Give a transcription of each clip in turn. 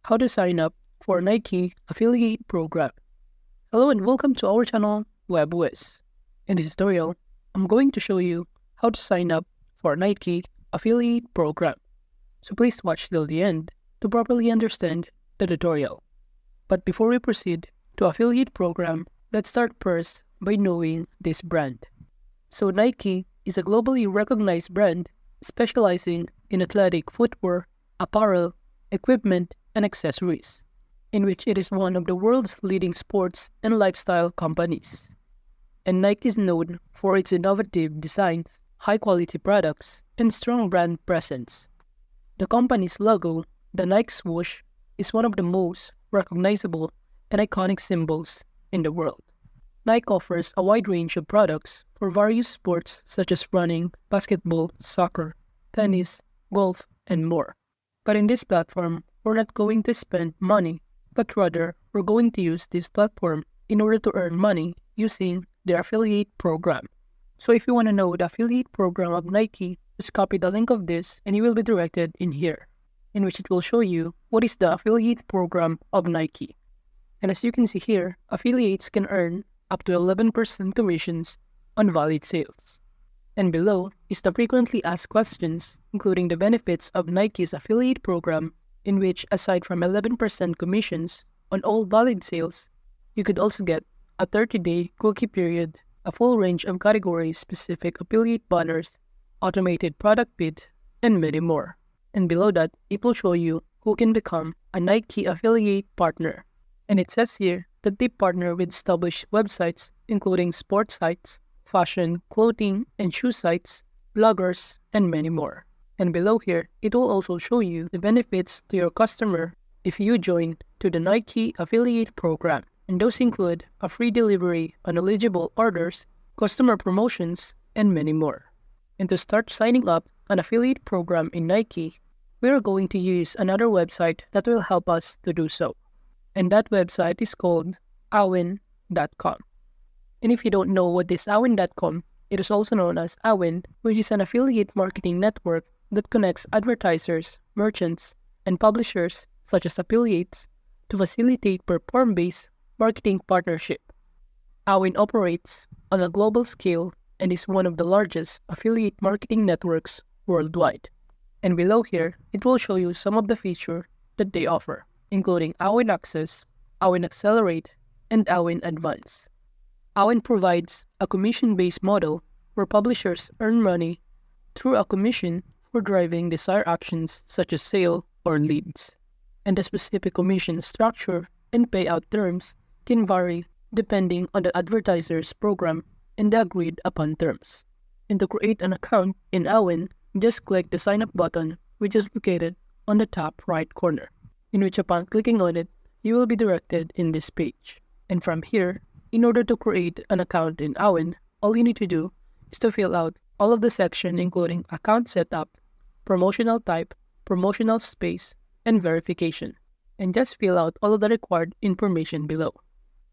how to sign up for Nike affiliate program. Hello and welcome to our channel, Whizz. In this tutorial, I'm going to show you how to sign up for Nike affiliate program. So please watch till the end to properly understand the tutorial. But before we proceed to affiliate program, let's start first by knowing this brand. So Nike is a globally recognized brand specializing in athletic footwear, apparel, equipment, and accessories, in which it is one of the world's leading sports and lifestyle companies. And Nike is known for its innovative designs, high-quality products, and strong brand presence. The company's logo, the Nike swoosh, is one of the most recognizable and iconic symbols in the world. Nike offers a wide range of products for various sports such as running, basketball, soccer, tennis, golf, and more. But in this platform, we're not going to spend money, but rather we're going to use this platform in order to earn money using their affiliate program. So if you want to know the affiliate program of Nike, just copy the link of this and you will be directed in here, in which it will show you what is the affiliate program of Nike. And as you can see here, affiliates can earn up to 11% commissions on valid sales. And below is the frequently asked questions, including the benefits of Nike's affiliate program, in which aside from 11% commissions on all valid sales, you could also get a 30-day cookie period, a full range of category-specific affiliate banners, automated product bids, and many more. And below that, it will show you who can become a Nike affiliate partner. And it says here that they partner with established websites, including sports sites, fashion, clothing, and shoe sites, bloggers, and many more. And below here, it will also show you the benefits to your customer if you join to the Nike affiliate program. And those include a free delivery on eligible orders, customer promotions, and many more. And to start signing up an affiliate program in Nike, we are going to use another website that will help us to do so. And that website is called Awin.com. And if you don't know what is Awin.com, it is also known as Awin, which is an affiliate marketing network that connects advertisers, merchants, and publishers, such as affiliates, to facilitate performance-based marketing partnership. Awin operates on a global scale and is one of the largest affiliate marketing networks worldwide. And below here, it will show you some of the features that they offer, including Awin Access, Awin Accelerate, and Awin Advance. Awin provides a commission-based model where publishers earn money through a commission for driving desired actions such as sale or leads. And the specific commission structure and payout terms can vary depending on the advertiser's program and the agreed upon terms. And to create an account in Awin, just click the sign up button, which is located on the top right corner, in which upon clicking on it, you will be directed in this page. And from here, in order to create an account in Awin, all you need to do is to fill out all of the section including account setup, promotional type, promotional space, and verification. And just fill out all of the required information below.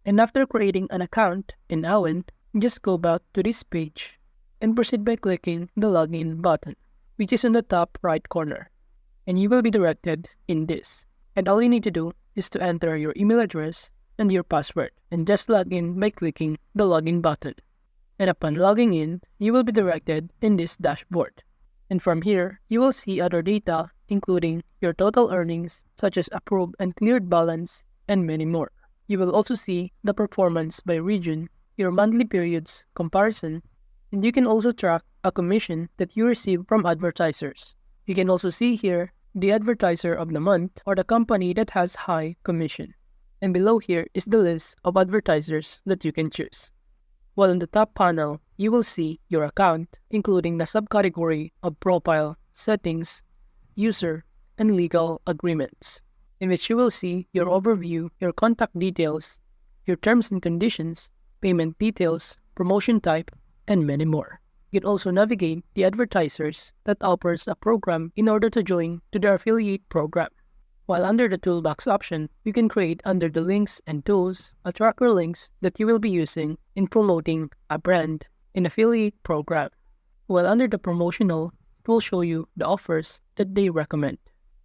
And after creating an account in Awin, just go back to this page and proceed by clicking the login button, which is in the top right corner. And you will be directed in this. And all you need to do is to enter your email address and your password, and just log in by clicking the login button. And upon logging in, you will be directed in this dashboard. And from here, you will see other data, including your total earnings, such as approved and cleared balance, and many more. You will also see the performance by region, your monthly periods comparison, and you can also track a commission that you receive from advertisers. You can also see here the advertiser of the month or the company that has high commission. And below here is the list of advertisers that you can choose. While in the top panel, you will see your account, including the subcategory of profile, settings, user, and legal agreements, in which you will see your overview, your contact details, your terms and conditions, payment details, promotion type, and many more. You can also navigate the advertisers that offers a program in order to join to their affiliate program. While under the toolbox option, you can create under the links and tools a tracker links that you will be using in promoting a brand in affiliate program. While under the promotional, it will show you the offers that they recommend.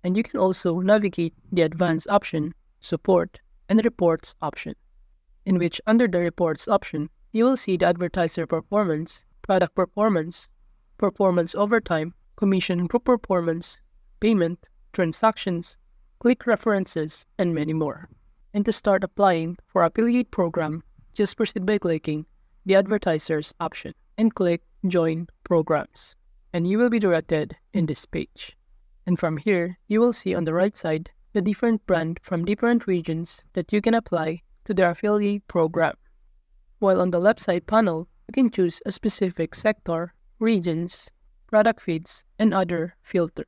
And you can also navigate the advanced option, support, and reports option, in which under the reports option, you will see the advertiser performance, product performance, performance over time, commission group performance, payment, transactions, click references, and many more. And to start applying for affiliate program, just proceed by clicking the advertisers option and click join programs. And you will be directed in this page. And from here, you will see on the right side the different brand from different regions that you can apply to their affiliate program. While on the left side panel, you can choose a specific sector, regions, product feeds, and other filter.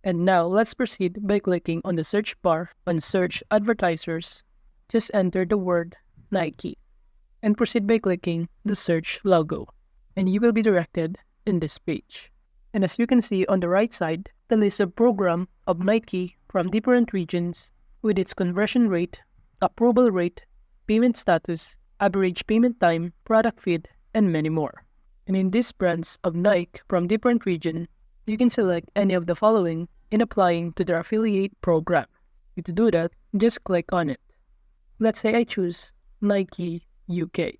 And now let's proceed by clicking on the search bar on search advertisers. Just enter the word Nike and proceed by clicking the search logo. And you will be directed in this page. And as you can see on the right side, the list of program of Nike from different regions with its conversion rate, approval rate, payment status, average payment time, product feed, and many more. And in these brands of Nike from different regions, you can select any of the following in applying to their affiliate program. To do that, just click on it. Let's say I choose Nike UK.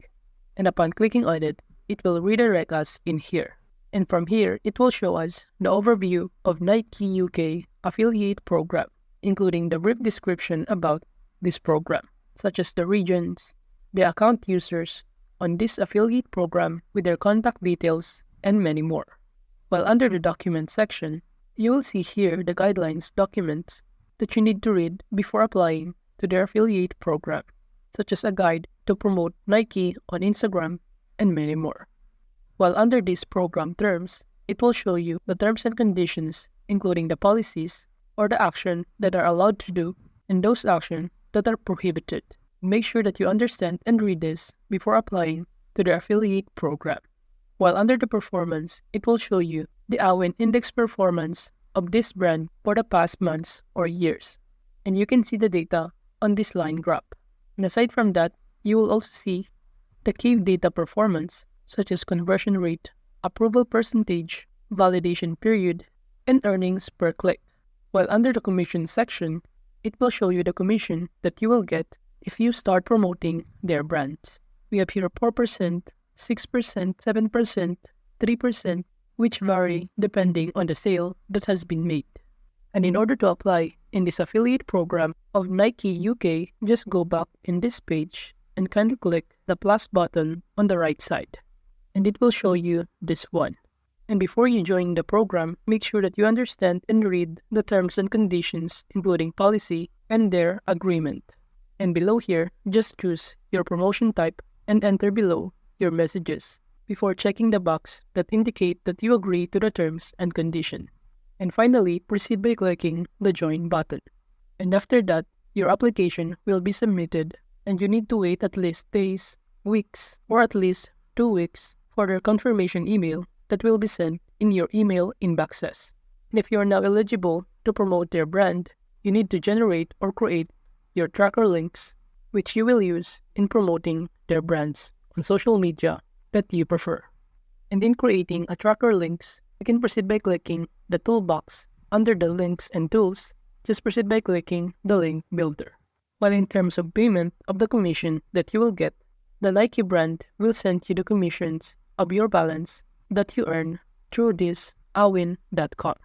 And upon clicking on it, it will redirect us in here. And from here, it will show us the overview of Nike UK affiliate program, including the brief description about this program, such as the regions, the account users on this affiliate program with their contact details, and many more. While under the document section, you will see here the guidelines documents that you need to read before applying to their affiliate program, such as a guide to promote Nike on Instagram, and many more. While under these program terms, it will show you the terms and conditions, including the policies or the action that are allowed to do and those actions that are prohibited. Make sure that you understand and read this before applying to the affiliate program. While under the performance, it will show you the Awin index performance of this brand for the past months or years. And you can see the data on this line graph. And aside from that, you will also see the key data performance such as conversion rate, approval percentage, validation period, and earnings per click. While under the commission section, it will show you the commission that you will get if you start promoting their brands. We have here 4%, 6%, 7%, 3%, which vary depending on the sale that has been made. And in order to apply in this affiliate program of Nike UK, just go back in this page and kindly click the plus button on the right side. And it will show you this one. And before you join the program, make sure that you understand and read the terms and conditions, including policy and their agreement. And below here, just choose your promotion type and enter below your messages before checking the box that indicate that you agree to the terms and condition. And finally, proceed by clicking the join button. And after that, your application will be submitted and you need to wait at least days, weeks, or at least 2 weeks for their confirmation email that will be sent in your email inboxes. And if you are now eligible to promote their brand, you need to generate or create your tracker links, which you will use in promoting their brands on social media that you prefer. And in creating a tracker links, you can proceed by clicking the toolbox under the links and tools. Just proceed by clicking the link builder. While in terms of payment of the commission that you will get, the Nike brand will send you the commissions of your balance that you earn through this awin.com.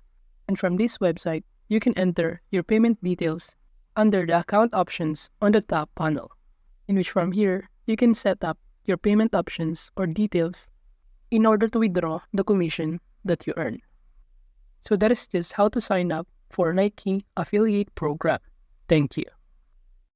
And from this website, you can enter your payment details under the account options on the top panel, in which from here, you can set up your payment options or details in order to withdraw the commission that you earn. So that is just how to sign up for Nike affiliate program. Thank you.